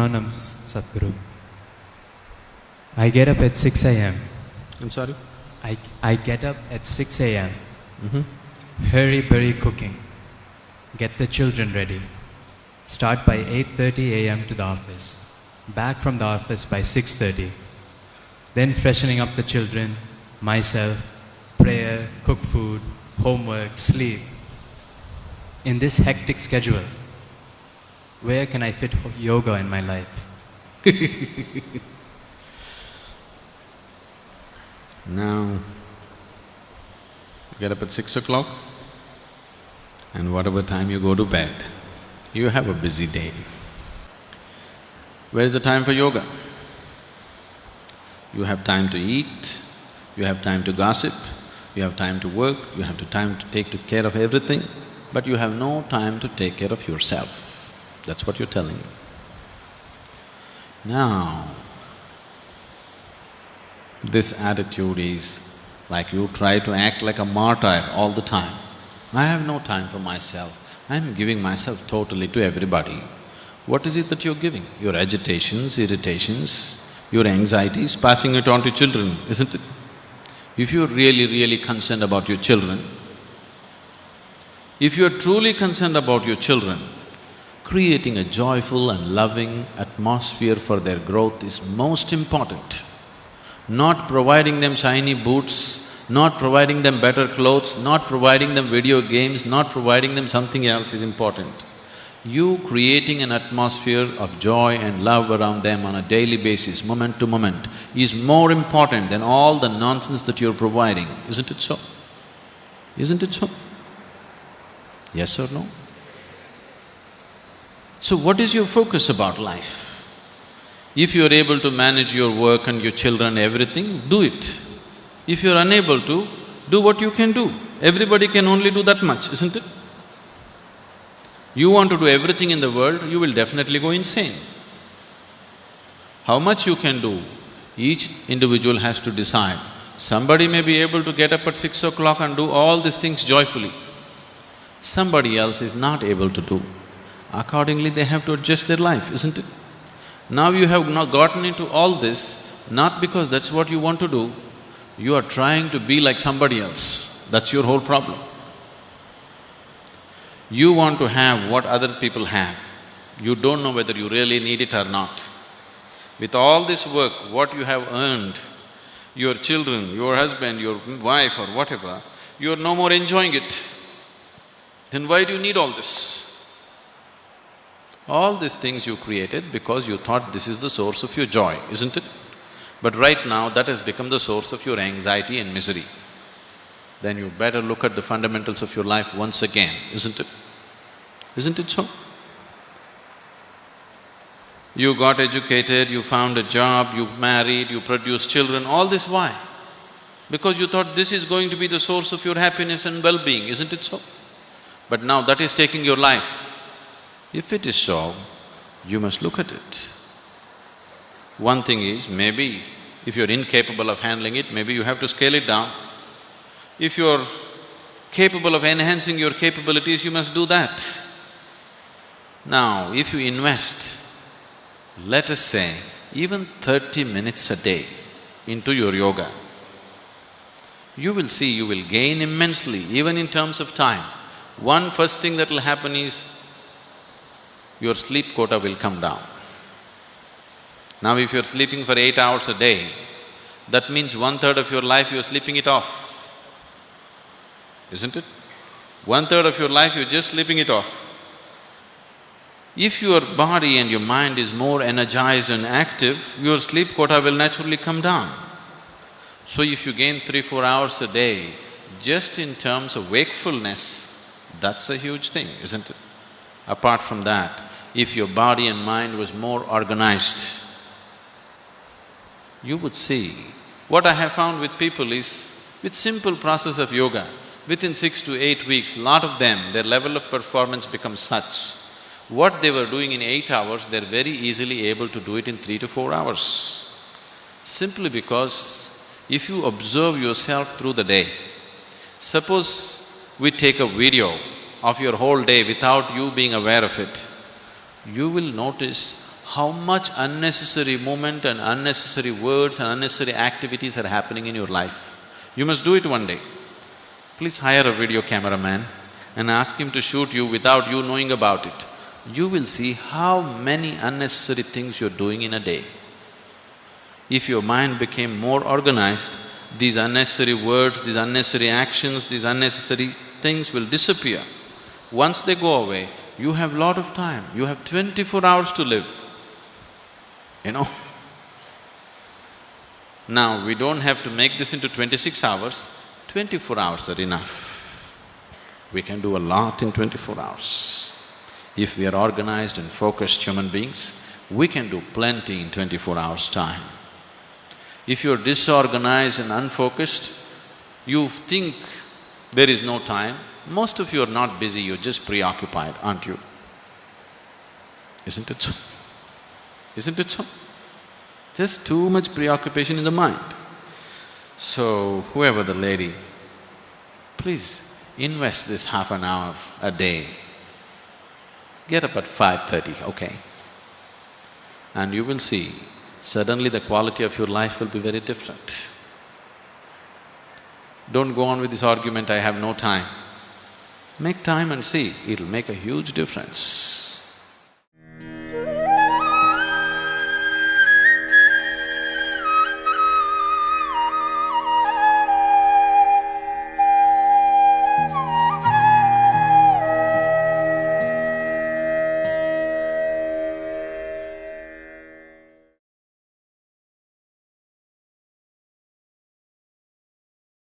Pranams, Sadhguru. I get up at 6 a.m. I'm sorry? I get up at 6 a.m. Hurry cooking. Get the children ready. Start by 8:30 a.m. to the office. Back from the office by 6:30. Then freshening up the children, myself, prayer, cook food, homework, sleep. In this hectic schedule, where can I fit yoga in my life? Now, you get up at 6 o'clock and whatever time you go to bed, you have a busy day. Where is the time for yoga? You have time to eat, you have time to gossip, you have time to work, you have time to take care of everything, but you have no time to take care of yourself. That's what you're telling me. Now, this attitude is like you try to act like a martyr all the time. I have no time for myself, I'm giving myself totally to everybody. What is it that you're giving? Your agitations, irritations, your anxieties, passing it on to children, isn't it? If you're really concerned about your children, if you're truly concerned about your children, creating a joyful and loving atmosphere for their growth is most important. Not providing them shiny boots, not providing them better clothes, not providing them video games, not providing them something else is important. You creating an atmosphere of joy and love around them on a daily basis, moment to moment, is more important than all the nonsense that you're providing, isn't it so? Isn't it so? Yes or no? So what is your focus about life? If you're able to manage your work and your children, everything, do it. If you're unable to, do what you can do. Everybody can only do that much, isn't it? You want to do everything in the world, you will definitely go insane. How much you can do, each individual has to decide. Somebody may be able to get up at 6 o'clock and do all these things joyfully. Somebody else is not able to do. Accordingly, they have to adjust their life, isn't it? Now you have not gotten into all this, not because that's what you want to do, you are trying to be like somebody else. That's your whole problem. You want to have what other people have. You don't know whether you really need it or not. With all this work, what you have earned, your children, your husband, your wife or whatever, you're no more enjoying it. Then why do you need all this? All these things you created because you thought this is the source of your joy, isn't it? But right now, that has become the source of your anxiety and misery. Then you better look at the fundamentals of your life once again, isn't it? Isn't it so? You got educated, you found a job, you married, you produced children, all this why? Because you thought this is going to be the source of your happiness and well-being, isn't it so? But now that is taking your life. If it is so, you must look at it. One thing is, maybe if you're incapable of handling it, maybe you have to scale it down. If you're capable of enhancing your capabilities, you must do that. Now, if you invest, let us say, even 30 minutes a day into your yoga, you will see you will gain immensely, even in terms of time. One first thing that will happen is, your sleep quota will come down. Now if you're sleeping for 8 hours a day, that means 1/3 of your life you're sleeping it off, isn't it? 1/3 of your life you're just sleeping it off. If your body and your mind is more energized and active, your sleep quota will naturally come down. So if you gain 3-4 hours a day, just in terms of wakefulness, that's a huge thing, isn't it? Apart from that, if your body and mind was more organized, you would see. What I have found with people is, with simple process of yoga, within 6 to 8 weeks, lot of them, their level of performance becomes such. What they were doing in 8 hours, they're very easily able to do it in 3 to 4 hours. Simply because if you observe yourself through the day, suppose we take a video of your whole day without you being aware of it, you will notice how much unnecessary movement and unnecessary words and unnecessary activities are happening in your life. You must do it one day. Please hire a video cameraman and ask him to shoot you without you knowing about it. You will see how many unnecessary things you're doing in a day. If your mind became more organized, these unnecessary words, these unnecessary actions, these unnecessary things will disappear. Once they go away, you have lot of time, you have 24 hours to live, you know. Now, we don't have to make this into 26 hours, 24 hours are enough. We can do a lot in 24 hours. If we are organized and focused human beings, we can do plenty in 24 hours' time. If you're disorganized and unfocused, you think there is no time. Most of you are not busy, you're just preoccupied, aren't you? Isn't it so? Isn't it so? Just too much preoccupation in the mind. So, whoever the lady, please invest this half an hour a day. Get up at 5:30, okay? And you will see, suddenly the quality of your life will be very different. Don't go on with this argument, I have no time. Make time and see, it'll make a huge difference.